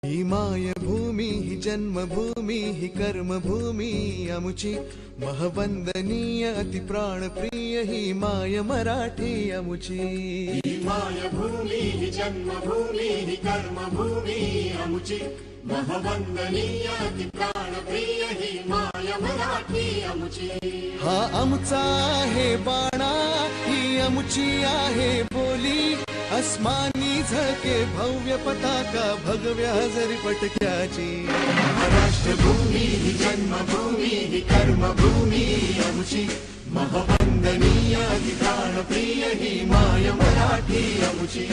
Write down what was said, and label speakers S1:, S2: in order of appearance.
S1: ही मायभूमी ही जन्मभूमी ही कर्मभूमी अमुची महवंदनीय अति प्राणप्रिय ही माय मराठी अमुची।
S2: ही मायभूमी ही जन्मभूमी ही कर्मभूमी अमुची महवंदनीय अति प्राणप्रिय ही माय मराठी अमुची।
S1: हा आमचा आहे बाणा ही अमुची आहे बोली अस्मानी झळके भव्य पताका भगव्या हजरी पटक्याची।
S2: राष्ट्रभूमी ही जन्मभूमी ही कर्मभूमी अमुची महवंदनीय अति प्राणप्रिय ही माय मराठी अमुची।